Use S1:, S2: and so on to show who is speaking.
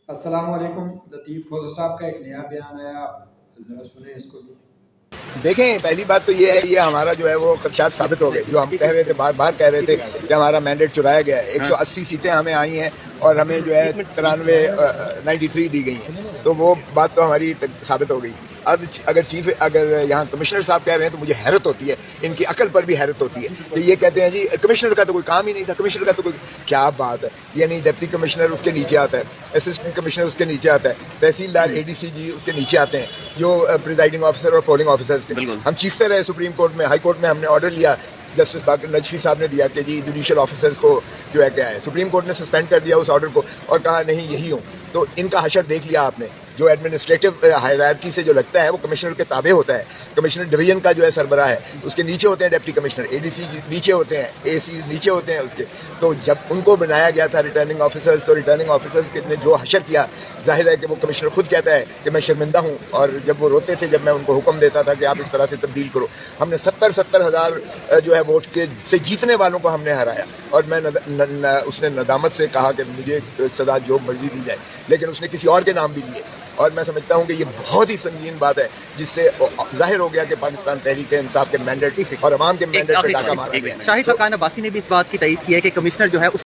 S1: السلام علیکم. لطیف خوزہ صاحب کا ایک نیا بیان آیا, ذرا سنیں اس کو بھی.
S2: دیکھیں, پہلی بات تو یہ ہے یہ ہمارا جو ہے وہ خدشات ثابت ہو گئے. جو ہم کہہ رہے تھے بار بار کہہ رہے تھے کہ ہمارا مینڈیٹ چرایا گیا ہے. 180 سیٹیں ہمیں آئی ہیں اور ہمیں جو ہے 93 دی گئی ہیں, تو وہ بات تو ہماری ثابت ہو گئی. اب اگر یہاں کمشنر صاحب کہہ رہے ہیں تو مجھے حیرت ہوتی ہے, ان کی عقل پر بھی حیرت ہوتی ہے کہ یہ کہتے ہیں جی کمشنر کا تو کوئی کام ہی نہیں تھا, کمشنر کا تو کوئی کیا بات ہے. یعنی ڈپٹی کمشنر اس کے نیچے آتا ہے, اسسٹنٹ کمشنر اس کے نیچے آتا ہے, تحصیلدار اے ڈی سی جی اس کے نیچے آتے ہیں جو پریزائڈنگ آفیسر اور پولنگ آفیسر تھے. ہم چیختے رہے سپریم کورٹ میں, ہائی کورٹ میں ہم نے آرڈر لیا, جسٹس باقر نجفی صاحب نے دیا کہ جی جوڈیشل آفیسرز کو جو ہے کیا ہے. سپریم کورٹ نے سسپینڈ کر دیا اس آرڈر کو اور کہا نہیں یہی ہوں. تو ان کا حشر دیکھ لیا آپ نے. جو ایڈمنسٹریٹو ہائرارکی سے جو لگتا ہے وہ کمشنر کے تابع ہوتا ہے. کمشنر ڈویژن کا جو ہے سربراہ ہے, اس کے نیچے ہوتے ہیں ڈپٹی کمشنر, اے ڈی سی نیچے ہوتے ہیں, اے سی نیچے ہوتے ہیں اس کے. تو جب ان کو بنایا گیا تھا ریٹرننگ آفیسرز, تو ریٹرننگ آفیسرز نے جو حشر کیا, ظاہر ہے کہ وہ کمشنر خود کہتا ہے کہ میں شرمندہ ہوں. اور جب وہ روتے تھے جب میں ان کو حکم دیتا تھا کہ آپ اس طرح سے تبدیل کرو, ہم نے 70 ہزار جو ہے ووٹ کے سے جیتنے والوں کو ہم نے ہرایا. اور میں اس نے ندامت سے کہا کہ مجھے سزا جو مرضی دی جائے, لیکن اس نے کسی اور کے نام بھی لیے. اور میں سمجھتا ہوں کہ یہ بہت ہی سنگین بات ہے, جس سے ظاہر ہو گیا کہ پاکستان تحریک انصاف کے مینڈیٹ اور عوام کے مینڈیٹ پہ ڈاکہ مارا گیا.
S3: شاہد حقان عباسی نے بھی اس بات کی تائید کی ہے کہ کمشنر جو ہے